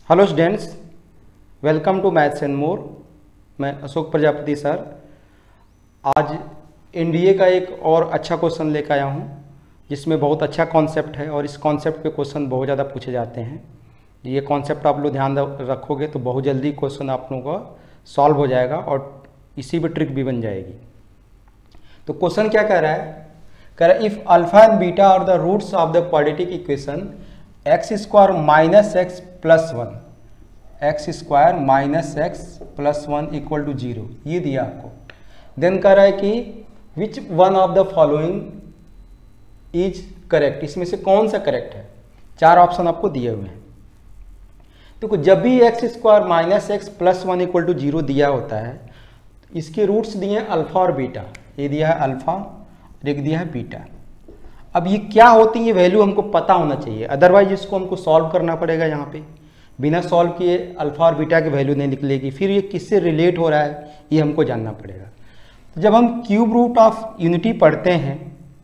Hello students, welcome to maths and more. मैं Ashok Prajapati sir आज NDA का एक और अच्छा क्वेश्चन लेकर आया हूँ, जिसमें बहुत अच्छा कॉन्सेप्ट है और इस कॉन्सेप्ट पे क्वेश्चन बहुत ज़्यादा पूछे जाते हैं। ये कॉन्सेप्ट आप लोग ध्यान रखोगे तो बहुत जल्दी क्वेश्चन आप लोगों का सॉल्व हो जाएगा और इसी पर ट्रिक भी बन जाएगी। तो क्वेश्चन क्या कह रहा है? कह रहा है if alpha and beta are the roots of the quadratic equation x square minus x plus one, x square minus x plus one equal to zero, ये दिया आपको। देन कह रहा है कि which one of the following is correct, इसमें से कौन सा करेक्ट है। चार ऑप्शन आपको दिए हुए हैं। तो जब भी x square minus x plus one equal to zero दिया होता है, इसके रूट्स दिए हैं अल्फा और बीटा। ये दिया है अल्फा और एक दिया है बीटा। अब ये क्या होती है, ये वैल्यू हमको पता होना चाहिए, अदरवाइज इसको हमको सॉल्व करना पड़ेगा। यहाँ पे बिना सॉल्व किए अल्फा और बीटा की वैल्यू नहीं निकलेगी। फिर ये किससे रिलेट हो रहा है ये हमको जानना पड़ेगा। तो जब हम क्यूब रूट ऑफ यूनिटी पढ़ते हैं,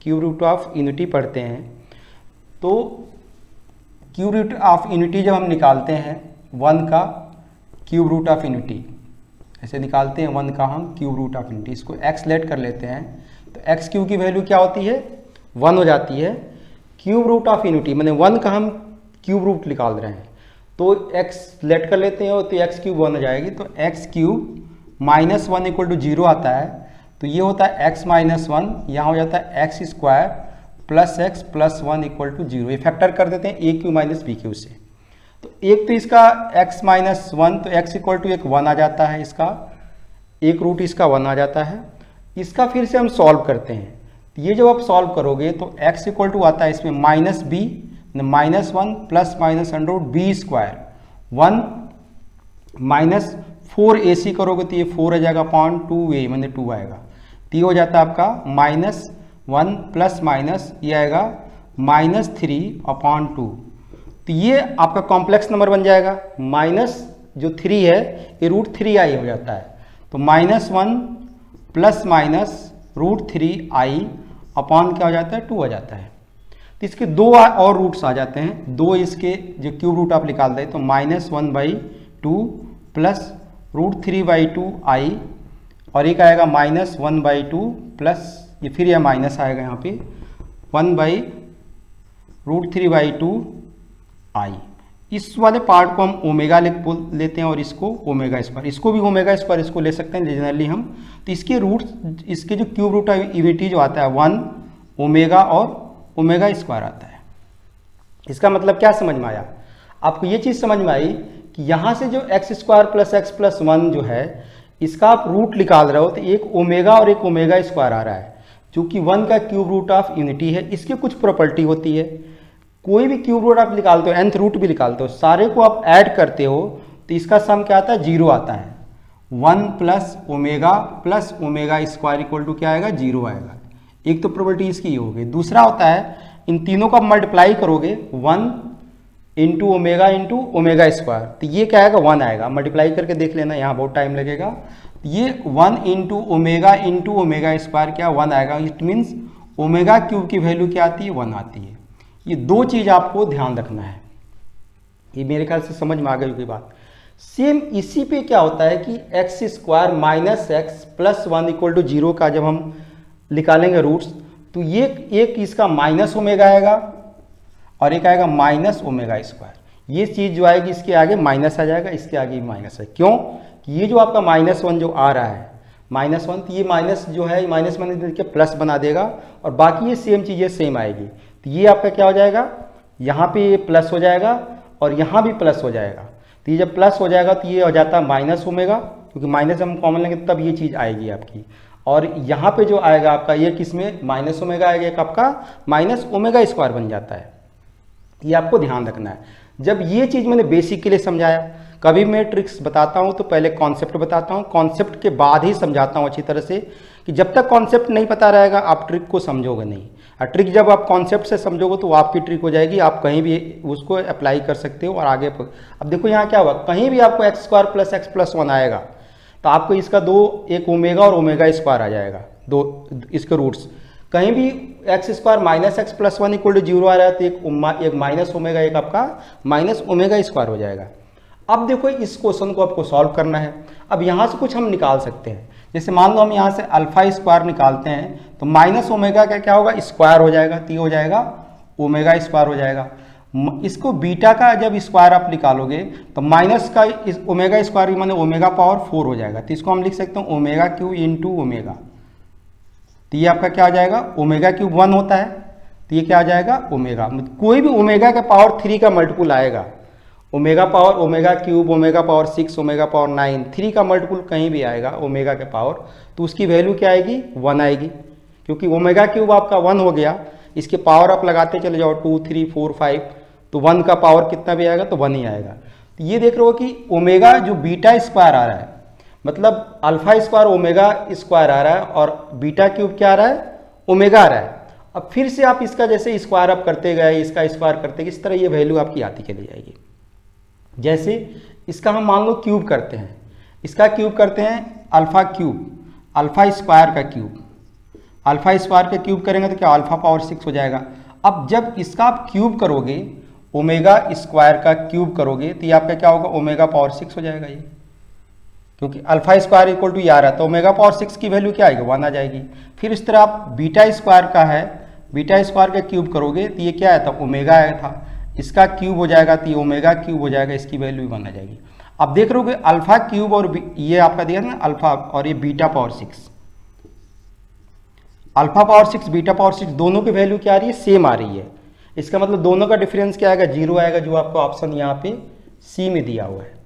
क्यूब रूट ऑफ यूनिटी पढ़ते हैं, तो क्यूब रूट ऑफ यूनिटी जब हम निकालते हैं वन का क्यूब रूट ऑफ यूनिटी, ऐसे निकालते हैं वन का हम क्यूब रूट ऑफ यूनिटी, इसको एक्स लेट कर लेते हैं। तो एक्स क्यूब की वैल्यू क्या होती है? वन हो जाती है। क्यूब रूट ऑफ यूनिटी मैंने वन का हम क्यूब रूट निकाल रहे हैं, तो एक्स लेट कर लेते हैं तो एक्स क्यूब वन हो जाएगी। तो x cube minus one equal to zero आता है, तो ये होता है एक्स माइनस वन, यहाँ हो जाता है x square plus x plus one equal to zero. ये फैक्टर कर देते हैं a cube minus b cube से। तो एक तो इसका एक्स माइनस वन, तो एक्स इक्वल टू एक वन आ जाता है, इसका एक रूट इसका वन आ जाता है। इसका फिर से हम सॉल्व करते हैं, ये जब आप सॉल्व करोगे तो x इक्वल टू आता है इसमें minus B, minus one plus minus under root B square, one minus four A C करोगे तो ये फोर आ जाएगा अपॉन टू ए, मैंने टू आएगा। तो ये हो जाता है आपका माइनस वन प्लस माइनस ये आएगा माइनस थ्री अपॉन टू। तो ये आपका कॉम्प्लेक्स नंबर बन जाएगा। माइनस जो थ्री है ये रूट थ्री आई हो जाता है, तो minus one plus minus root three I upon क्या हो जाता है? टू आ जाता है। तो इसके दो और रूट्स आ जाते हैं, दो इसके जो क्यूब रूट आप निकाल दें तो minus one by two plus root three by two I, और एक आएगा minus one by two plus ये फिर यह माइनस आएगा यहाँ पे one by root three by two I. इस वाले पार्ट को हम ओमेगा लेते हैं और इसको ओमेगा स्क्वायर, इसको भी ओमेगा स्क्वायर इसको ले सकते हैं जनरली हम। तो इसके रूट, इसके जो क्यूब रूट ऑफ यूनिटी जो आता है वन ओमेगा और ओमेगा स्क्वायर आता है। इसका मतलब क्या समझ में आया आपको? ये चीज़ समझ में आई कि यहाँ से जो x square plus x plus one जो है इसका आप रूट निकाल रहे हो, तो एक ओमेगा और एक ओमेगा स्क्वायर आ रहा है, चूँकि वन का क्यूब रूट ऑफ यूनिटी है। इसकी कुछ प्रॉपर्टी होती है, कोई भी क्यूब रूट आप निकालते हो, nth रूट भी निकालते हो, सारे को आप ऐड करते हो तो इसका सम क्या आता है? जीरो आता है। One plus omega square equal to क्या आएगा? जीरो आएगा। एक तो प्रॉपर्टी इसकी हो गई। दूसरा होता है इन तीनों का मल्टीप्लाई करोगे, वन इंटू ओमेगा स्क्वायर, तो ये क्या आएगा? वन आएगा। मल्टीप्लाई करके देख लेना, यहाँ बहुत टाइम लगेगा। ये वन इंटू ओमेगा स्क्वायर क्या वन आएगा। इट मीन्स ओमेगा क्यूब की वैल्यू क्या आती है? वन आती है। ये दो चीज़ आपको ध्यान रखना है। ये मेरे ख्याल से समझ में आ गई होगी बात। सेम इसी पे क्या होता है कि x square minus x plus one equal to zero का जब हम निकालेंगे रूट्स, तो ये एक इसका माइनस ओमेगा आएगा और एक आएगा माइनस ओमेगा स्क्वायर। ये चीज़ जो आएगी इसके आगे माइनस आ जाएगा, इसके आगे माइनस है। क्यों? कि ये जो आपका माइनस वन जो आ रहा है माइनस वन, तो ये माइनस जो है माइनस वन के प्लस बना देगा और बाकी ये सेम चीज़ें सेम आएगी। तो ये आपका क्या हो जाएगा? यहाँ पे ये प्लस हो जाएगा और यहाँ भी प्लस हो जाएगा। तो ये जब प्लस हो जाएगा तो ये हो जाता है माइनस ओमेगा, क्योंकि माइनस हम कॉमन लेंगे तब ये चीज़ आएगी आपकी। और यहाँ पे जो आएगा आपका ये किसमें माइनस ओमेगा आएगा, एक आपका माइनस ओमेगा स्क्वायर बन जाता है। ये आपको ध्यान रखना है। जब ये चीज़ मैंने बेसिक के लिए समझाया, कभी मैं ट्रिक्स बताता हूँ तो पहले कॉन्सेप्ट बताता हूँ, कॉन्सेप्ट के बाद ही समझाता हूँ अच्छी तरह से, कि जब तक कॉन्सेप्ट नहीं पता रहेगा आप ट्रिक को समझोगे नहीं। और ट्रिक जब आप कॉन्सेप्ट से समझोगे तो आपकी ट्रिक हो जाएगी, आप कहीं भी उसको अप्लाई कर सकते हो और आगे। अब देखो यहाँ क्या हुआ, कहीं भी आपको x square plus x plus one आएगा तो आपको इसका दो, एक ओमेगा और ओमेगा स्क्वायर आ जाएगा, दो इसके रूट्स। कहीं भी x square minus x plus one equal to zero आ रहा है तो एक माइनस ओमेगा, एक आपका माइनस ओमेगा स्क्वायर हो जाएगा। अब देखो इस क्वेश्चन को आपको सॉल्व करना है। अब यहाँ से कुछ हम निकाल सकते हैं, जैसे मान लो हम यहाँ से अल्फा स्क्वायर निकालते हैं तो माइनस ओमेगा का क्या होगा, स्क्वायर हो जाएगा, तो ये हो जाएगा ओमेगा स्क्वायर हो जाएगा। इसको बीटा का जब स्क्वायर आप निकालोगे तो माइनस का इस ओमेगा स्क्वायर माने ओमेगा पावर 4 हो जाएगा, तो इसको हम लिख सकते हैं ओमेगा क्यू इंटू ओमेगा। तो ये आपका क्या हो जाएगा, ओमेगा क्यूब 1 होता है, तो ये क्या आ जाएगा ओमेगा। कोई भी ओमेगा का पावर 3 का मल्टीपुल आएगा, omega power omega cube, omega power 6, omega power 9, 3 का मल्टीपुल कहीं भी आएगा ओमेगा के पावर, तो उसकी वैल्यू क्या आएगी, 1 आएगी, क्योंकि ओमेगा क्यूब आपका 1 हो गया। इसके पावर आप लगाते चले जाओ 2, 3, 4, 5, तो 1 का पावर कितना भी आएगा तो 1 ही आएगा। तो ये देख रहे हो कि ओमेगा जो बीटा स्क्वायर आ रहा है, मतलब अल्फा स्क्वायर ओमेगा स्क्वायर आ रहा है और बीटा क्यूब क्या आ रहा है, ओमेगा आ रहा है। अब फिर से आप इसका जैसे स्क्वायर आप करते गए, इसका स्क्वायर करते गए, इस तरह ये वैल्यू आपकी आती चली जाएगी। जैसे इसका हम मान लो क्यूब करते हैं, इसका क्यूब करते हैं अल्फा क्यूब, अल्फा स्क्वायर का क्यूब, अल्फा स्क्वायर का क्यूब करेंगे तो क्या अल्फा पावर 6 हो जाएगा। अब जब इसका आप क्यूब करोगे, ओमेगा स्क्वायर का क्यूब करोगे, तो ये आपका क्या होगा, ओमेगा पावर 6 हो जाएगा ये, क्योंकि अल्फा स्क्वायर इक्वल टू ये आ रहा है, तो ओमेगा पावर 6 की वैल्यू क्या आएगी, 1 आ जाएगी। फिर इस तरह आप बीटा स्क्वायर का है, बीटा स्क्वायर का क्यूब करोगे तो ये क्या आया था, ओमेगा आया था, इसका क्यूब हो जाएगा तो ये ओमेगा क्यूब हो जाएगा, इसकी वैल्यू 1 आ जाएगी। अब देख रहे हो कि अल्फा क्यूब और ये आपका दिया ना अल्फा और ये beta power 6, alpha power 6 beta power 6 दोनों की वैल्यू क्या आ रही है, सेम आ रही है। इसका मतलब दोनों का डिफरेंस क्या आएगा, 0 आएगा, जो आपको ऑप्शन यहाँ पे सी में दिया हुआ है।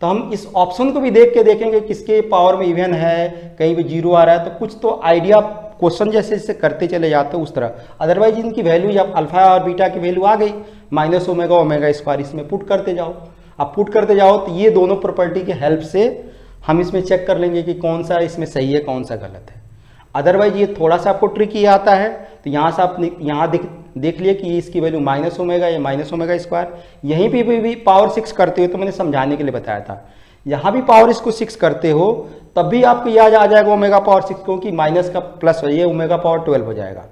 तो हम इस ऑप्शन को भी देख के देखेंगे किसके पावर में इवन है, कहीं भी 0 आ रहा है, तो कुछ तो आइडिया क्वेश्चन जैसे जैसे करते चले जाते हो उस तरह। अदरवाइज इनकी वैल्यू जब अल्फा और बीटा की वैल्यू आ गई, माइनस ओमेगा ओमेगा स्क्वायर इसमें पुट करते जाओ। अब पुट करते जाओ तो ये दोनों प्रॉपर्टी की हेल्प से हम इसमें चेक कर लेंगे कि कौन सा इसमें सही है कौन सा गलत है। अदरवाइज ये थोड़ा सा आपको ट्रिकी आता है, तो यहाँ से आप यहाँ देख लिए कि इसकी वैल्यू माइनस ओमेगा या माइनस ओमेगा स्क्वायर, यहीं पे भी पावर 6 करते हो तो मैंने समझाने के लिए बताया था, यहाँ भी पावर इसको 6 करते हो तब भी आपको याद आ जाएगा ओमेगा पावर 6, क्योंकि माइनस का प्लस हो, ये ओमेगा पावर 12 हो जाएगा।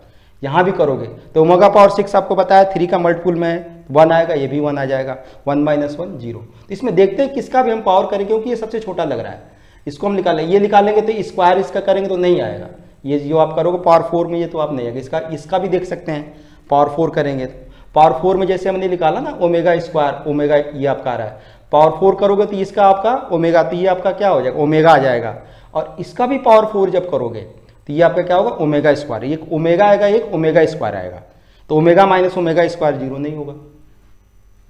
यहाँ भी करोगे तो ओमेगा पावर 6 आपको बताया 3 का मल्टीपुल में 1 आएगा, ये भी 1 आ जाएगा, 1 माइनस 1 0। तो इसमें देखते हैं किसका भी हम पावर करें, क्योंकि ये सबसे छोटा लग रहा है, इसको हम निकालें, ये निकालेंगे तो स्क्वायर इसका करेंगे तो नहीं आएगा, ये जो आप करोगे पावर 4 में ये तो आप नहीं आएगा। इसका भी देख सकते हैं पावर 4 करेंगे, पावर 4 में जैसे हमने निकाला ना ओमेगा स्क्वायर, ओमेगा ये आपका आ रहा है, पावर 4 करोगे तो इसका आपका ओमेगा, तो ये आपका क्या हो जाएगा, ओमेगा आ जाएगा। और इसका भी पावर 4 जब करोगे तो ये आपका क्या होगा, ओमेगा स्क्वायर, एक ओमेगा आएगा एक ओमेगा स्क्वायर आएगा, तो ओमेगा माइनस ओमेगा स्क्वायर 0 नहीं होगा,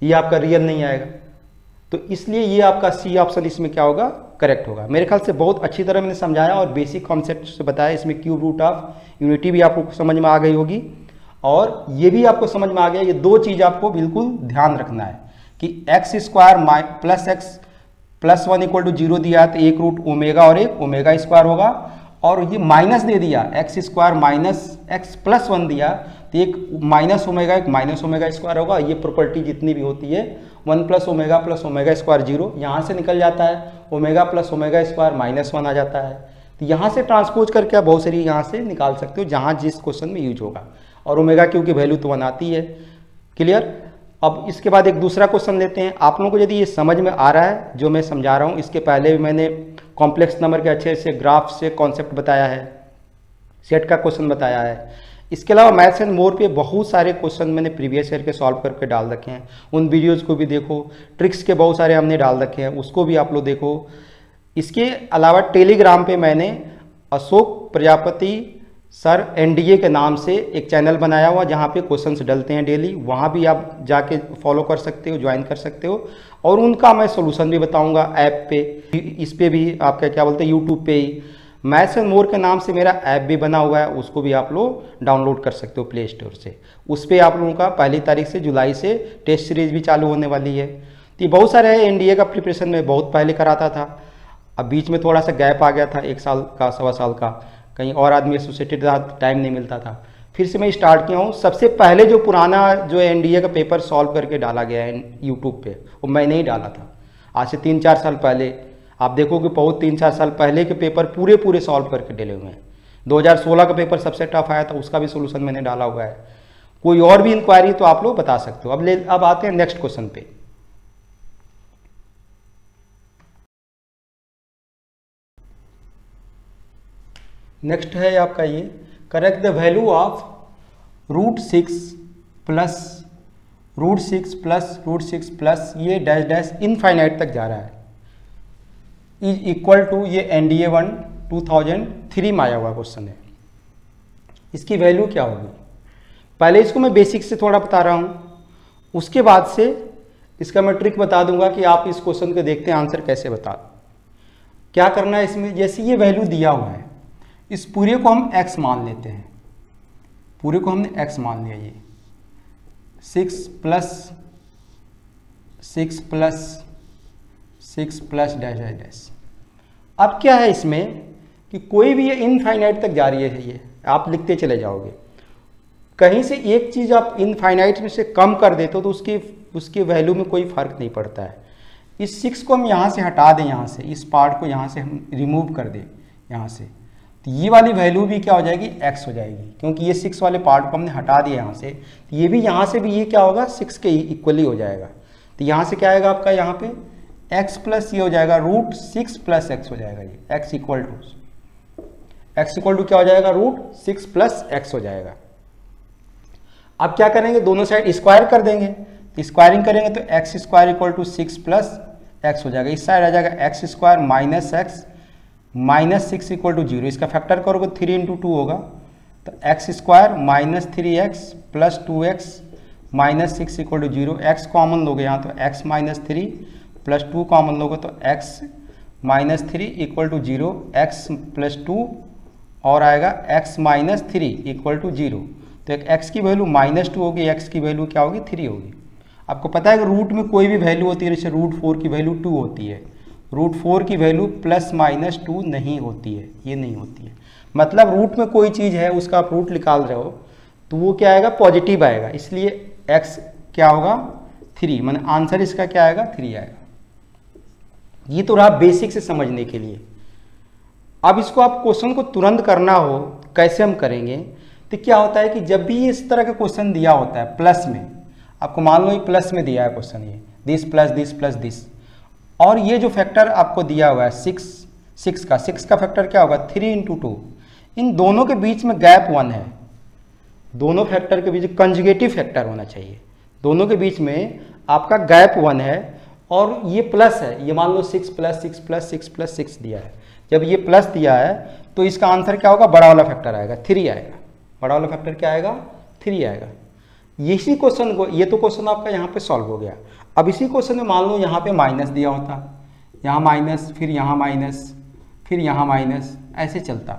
ये आपका रियल नहीं आएगा। तो इसलिए ये आपका सी ऑप्शन इसमें क्या होगा, करेक्ट होगा। मेरे ख्याल से बहुत अच्छी तरह मैंने समझाया और बेसिक कॉन्सेप्ट से बताया। इसमें क्यूब रूट ऑफ यूनिटी भी आपको समझ में आ गई होगी और ये भी आपको समझ में आ गया। ये दो चीज़ आपको बिल्कुल ध्यान रखना है कि x square plus x plus 1 equal to 0 दिया है तो एक रूट ओमेगा और एक ओमेगा स्क्वायर होगा, और ये माइनस दे दिया x square minus x plus 1 दिया तो एक माइनस ओमेगा स्क्वायर होगा। ये प्रॉपर्टी जितनी भी होती है 1 प्लस ओमेगा स्क्वायर 0, यहाँ से निकल जाता है omega plus omega square minus 1 आ जाता है। तो यहाँ से ट्रांसपोज करके आप बहुत सारी यहाँ से निकाल सकते हो जहाँ जिस क्वेश्चन में यूज होगा, और ओमेगा क्यू की वैल्यू तो 1 आती है। क्लियर। अब इसके बाद एक दूसरा क्वेश्चन लेते हैं। आप लोगों को यदि ये समझ में आ रहा है जो मैं समझा रहा हूँ, इसके पहले भी मैंने कॉम्प्लेक्स नंबर के अच्छे से ग्राफ से कॉन्सेप्ट बताया है, सेट का क्वेश्चन बताया है। इसके अलावा मैथ्स एंड मोर पे बहुत सारे क्वेश्चन मैंने प्रीवियस ईयर के सॉल्व करके डाल रखे हैं, उन वीडियोज़ को भी देखो। ट्रिक्स के बहुत सारे हमने डाल रखे हैं, उसको भी आप लोग देखो। इसके अलावा टेलीग्राम पे मैंने अशोक प्रजापति सर एनडीए के नाम से एक चैनल बनाया हुआ जहाँ पे क्वेश्चंस डलते हैं डेली, वहाँ भी आप जाके फॉलो कर सकते हो, ज्वाइन कर सकते हो, और उनका मैं सोल्यूशन भी बताऊँगा ऐप पे। इस पे भी आपका क्या बोलते हैं यूट्यूब पे ही मैथ्स एंड मोर के नाम से मेरा ऐप भी बना हुआ है, उसको भी आप लोग डाउनलोड कर सकते हो प्ले स्टोर से। उस पर आप लोगों का 1 तारीख से जुलाई से टेस्ट सीरीज भी चालू होने वाली है। तो ये बहुत सारे है, एनडीए का प्रिपरेशन में बहुत पहले कराता था, अब बीच में थोड़ा सा गैप आ गया था, 1 साल का 1.25 साल का, कहीं और आदमी एसोसिएटेड था, टाइम नहीं मिलता था। फिर से मैं स्टार्ट किया हूँ। सबसे पहले जो पुराना जो एनडीए का पेपर सॉल्व करके डाला गया है यूट्यूब पे, वो मैंने ही डाला था आज से 3-4 साल पहले। आप देखोगे बहुत 3-4 साल पहले के पेपर पूरे सॉल्व करके डाले हुए हैं। 2016 का पेपर सबसे टफ आया था, उसका भी सोल्यूशन मैंने डाला हुआ है। कोई और भी इंक्वायरी तो आप लोग बता सकते हो। अब आते हैं नेक्स्ट क्वेश्चन पे। नेक्स्ट है आपका ये, correct the value of √6 plus √6 plus ये डैश डैश इनफाइनाइट तक जा रहा है, इज इक्वल टू, ये NDA 1 2003 में आया हुआ क्वेश्चन है। इसकी वैल्यू क्या होगी? पहले इसको मैं बेसिक से थोड़ा बता रहा हूँ, उसके बाद से इसका मैं ट्रिक बता दूंगा कि आप इस क्वेश्चन को देखते हैं आंसर कैसे बता। क्या करना है इसमें, जैसे ये वैल्यू दिया हुआ है, इस पूरे को हम x मान लेते हैं, पूरे को हमने x मान लिया। ये 6 प्लस डैश डैश डैश। अब क्या है इसमें कि कोई भी ये इनफाइनाइट तक जा रही है, ये आप लिखते चले जाओगे। कहीं से एक चीज़ आप इनफाइनाइट में से कम कर देते हो तो उसकी वैल्यू में कोई फर्क नहीं पड़ता है। इस 6 को हम यहाँ से हटा दें, यहाँ से इस पार्ट को यहाँ से हम रिमूव कर दें यहाँ से, तो ये वाली वैल्यू भी क्या हो जाएगी, x हो जाएगी, क्योंकि ये 6 वाले पार्ट को हमने हटा दिया यहाँ से, तो ये भी यहाँ से भी ये क्या होगा, 6 के इक्वली हो जाएगा। तो यहाँ से क्या आएगा आपका, यहाँ पे x प्लस ये हो जाएगा √6 प्लस x हो जाएगा, ये x इक्वल टू क्या हो जाएगा, √6 प्लस x हो जाएगा। अब क्या करेंगे, दोनों साइड स्क्वायर कर देंगे, तो स्क्वायरिंग करेंगे तो x square equal to 6 plus x हो जाएगा। इस साइड आ जाएगा x square minus x minus 6 equal to 0। इसका फैक्टर करोगे 3 × 2 होगा, तो x square minus 3x plus 2x minus 6 equal to 0। x common लोगे यहाँ, तो x माइनस 3 प्लस 2 कॉमन लोगे तो x minus 3 equal to 0, x plus 2 और आएगा x माइनस 3 इक्वल टू 0। तो एक x की वैल्यू -2 होगी, x की वैल्यू क्या होगी, 3 होगी। आपको पता है कि रूट में कोई भी वैल्यू होती है, जैसे √4 की वैल्यू 2 होती है, √4 की वैल्यू +-2 नहीं होती है, ये नहीं होती है। मतलब रूट में कोई चीज़ है, उसका आप रूट निकाल रहे हो तो वो क्या आएगा, पॉजिटिव आएगा, इसलिए x क्या होगा, 3, माने आंसर इसका क्या आएगा, 3 आएगा। ये तो रहा बेसिक से समझने के लिए। अब इसको आप क्वेश्चन को तुरंत करना हो, कैसे हम करेंगे, तो क्या होता है कि जब भी इस तरह का क्वेश्चन दिया होता है प्लस में, आपको मान लो ये प्लस में दिया है क्वेश्चन, ये दिस प्लस दिस, और ये जो फैक्टर आपको दिया हुआ है 6 का फैक्टर क्या होगा, 3 × 2। इन दोनों के बीच में गैप 1 है, दोनों फैक्टर के बीच कंजुगेटिव फैक्टर होना चाहिए, दोनों के बीच में आपका गैप 1 है, और ये प्लस है, ये मान लो 6 + 6 दिया है। जब ये प्लस दिया है तो इसका आंसर क्या होगा, बड़ा वाला फैक्टर आएगा, 3 आएगा। बड़ा वाला फैक्टर क्या आएगा, 3 आएगा। इसी क्वेश्चन को, ये तो क्वेश्चन आपका यहाँ पे सॉल्व हो गया। अब इसी क्वेश्चन में मान लो यहाँ पे माइनस दिया होता, यहाँ माइनस, फिर यहाँ माइनस, फिर यहाँ माइनस, ऐसे चलता,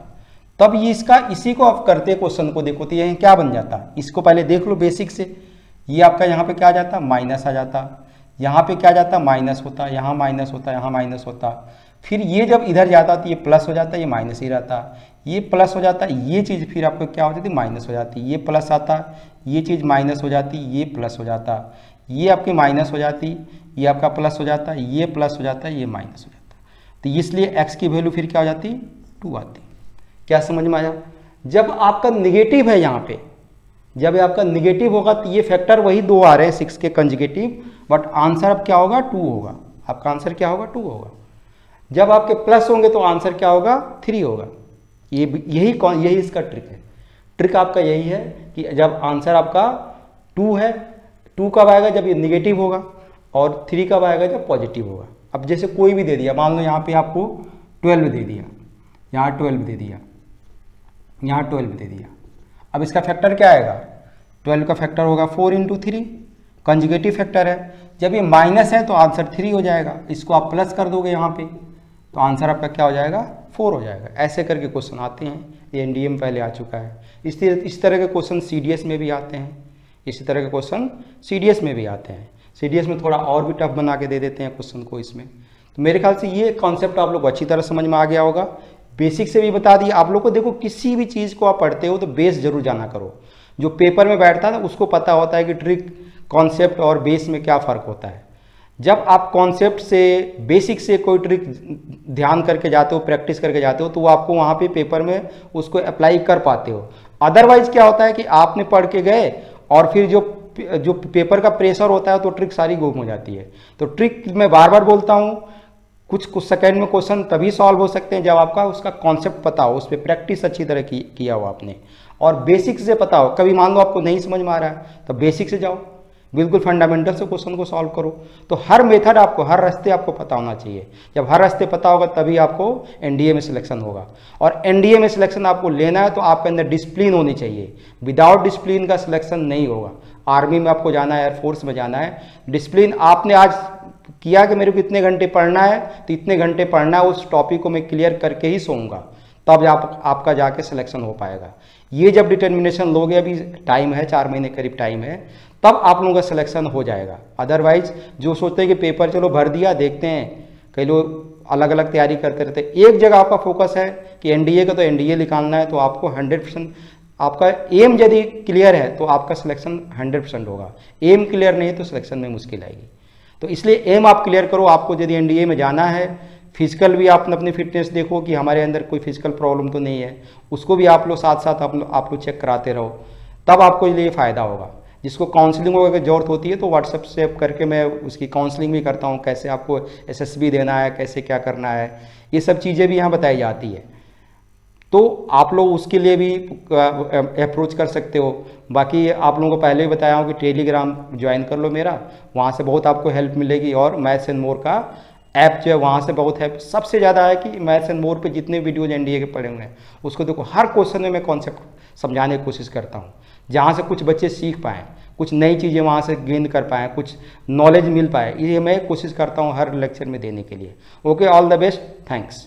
तब ये इसका, इसी को आप करते क्वेश्चन को देखो तो ये क्या बन जाता, इसको पहले देख लो बेसिक से। ये आपका यहाँ पे क्या आ जाता, माइनस आ जाता, यहाँ पे क्या जाता, माइनस होता, यहाँ माइनस होता, यहाँ माइनस होता, फिर ये जब इधर जाता तो ये प्लस हो जाता, ये माइनस ही रहता, ये प्लस हो जाता, ये चीज़ फिर आपको क्या हो जाती, माइनस हो जाती, ये प्लस आता, ये चीज़ माइनस हो जाती, ये प्लस हो जाता, ये आपकी माइनस हो जाती, ये आपका प्लस हो जाता, ये प्लस हो जाता, ये माइनस हो जाता। तो इसलिए x की वैल्यू फिर क्या हो जाती, 2 आती। क्या समझ में आया? जब आपका निगेटिव है यहाँ पे, जब आपका निगेटिव होगा तो ये फैक्टर वही 2 आ रहे हैं 6 के कंजुगेटिव, बट आंसर अब क्या होगा, 2 होगा। आपका आंसर क्या होगा, 2 होगा। जब आपके प्लस होंगे तो आंसर क्या होगा, 3 होगा। यही इसका ट्रिक है। ट्रिक आपका यही है कि जब आंसर आपका 2 है, 2 कब आएगा, जब ये निगेटिव होगा, और 3 कब आएगा, जब पॉजिटिव होगा। अब जैसे कोई भी दे दिया, मान लो यहाँ पे आपको 12 दे दिया, यहाँ 12 दे दिया, यहाँ 12 दे दिया, अब इसका फैक्टर क्या आएगा, 12 का फैक्टर होगा 4 × 3, कंजुगेटिव फैक्टर है। जब ये माइनस है तो आंसर 3 हो जाएगा, इसको आप प्लस कर दोगे यहाँ पे तो आंसर आपका क्या हो जाएगा, 4 हो जाएगा। ऐसे करके क्वेश्चन आते हैं, ये NDA में पहले आ चुका है। इस तरह के क्वेश्चन CDS में भी आते हैं, इसी तरह के क्वेश्चन CDS में भी आते हैं। CDS में थोड़ा और भी टफ बना के दे देते हैं क्वेश्चन को इसमें। तो मेरे ख्याल से ये कॉन्सेप्ट आप लोग को अच्छी तरह समझ में आ गया होगा। बेसिक से भी बता दिया आप लोग को। देखो, किसी भी चीज़ को आप पढ़ते हो तो बेस जरूर जाना करो। जो पेपर में बैठता है उसको पता होता है कि ट्रिक, कॉन्सेप्ट और बेस में क्या फ़र्क होता है। जब आप कॉन्सेप्ट से, बेसिक से कोई ट्रिक ध्यान करके जाते हो, प्रैक्टिस करके जाते हो, तो वो आपको वहाँ पे पेपर में उसको अप्लाई कर पाते हो। अदरवाइज क्या होता है कि आपने पढ़ के गए और फिर जो पेपर का प्रेशर होता है तो ट्रिक सारी गुम हो जाती है। तो ट्रिक मैं बार बार बोलता हूँ, कुछ सेकंड में क्वेश्चन तभी सॉल्व हो सकते हैं जब आपका उसका कॉन्सेप्ट पता हो, उस पर प्रैक्टिस अच्छी तरह किया हो आपने, और बेसिक से पता हो। कभी मान लो आपको नहीं समझ में आ रहा है तो बेसिक से जाओ, बिल्कुल फंडामेंटल से क्वेश्चन को सॉल्व करो। तो हर मेथड आपको, हर रास्ते आपको पता होना चाहिए। जब हर रास्ते पता होगा तभी आपको एनडीए में सिलेक्शन होगा। और एनडीए में सिलेक्शन आपको लेना है तो आपके अंदर डिसिप्लिन होनी चाहिए। विदाउट डिसिप्लिन का सिलेक्शन नहीं होगा। आर्मी में आपको जाना है, एयरफोर्स में जाना है, डिसिप्लिन आपने आज किया कि मेरे को इतने घंटे पढ़ना है तो इतने घंटे पढ़ना है, उस टॉपिक को मैं क्लियर करके ही सोऊंगा, तब आपका जाके सिलेक्शन हो पाएगा। ये जब डिटर्मिनेशन लोगे, अभी टाइम है, 4 महीने करीब टाइम है, तब आप लोगों का सिलेक्शन हो जाएगा। अदरवाइज जो सोचते हैं कि पेपर चलो भर दिया, देखते हैं, कई लोग अलग अलग तैयारी करते रहते हैं। एक जगह आपका फोकस है कि एनडीए का तो एनडीए निकालना है, तो आपको 100% आपका एम यदि क्लियर है तो आपका सिलेक्शन 100% होगा। एम क्लियर नहीं है तो सिलेक्शन में मुश्किल आएगी। तो इसलिए एम आप क्लियर करो। आपको यदि एनडीए में जाना है, फिजिकल भी आप अपनी फिटनेस देखो कि हमारे अंदर कोई फिजिकल प्रॉब्लम तो नहीं है, उसको भी आप लोग साथ साथ आप लोग चेक कराते रहो, तब आपको ये फ़ायदा होगा। जिसको काउंसलिंग वगैरह की जरूरत होती है तो व्हाट्सएप से करके मैं उसकी काउंसलिंग भी करता हूँ, कैसे आपको एसएसबी देना है, कैसे क्या करना है, ये सब चीज़ें भी यहाँ बताई जाती है। तो आप लोग उसके लिए भी अप्रोच कर सकते हो। बाकी आप लोगों को पहले ही बताया हूँ कि टेलीग्राम ज्वाइन कर लो मेरा, वहाँ से बहुत आपको हेल्प मिलेगी। और मैथ्स एंड मोर का ऐप जो है वहाँ से बहुत हेल्प, सबसे ज़्यादा है कि मैथ्स एंड मोर पे जितने वीडियोज एनडीए के पड़े हुए हैं उसको देखो। हर क्वेश्चन में मैं कॉन्सेप्ट समझाने की कोशिश करता हूँ, जहाँ से कुछ बच्चे सीख पाएँ, कुछ नई चीज़ें वहाँ से गेन कर पाएँ, कुछ नॉलेज मिल पाए, ये मैं कोशिश करता हूँ हर लेक्चर में देने के लिए। Okay, all the best, thanks.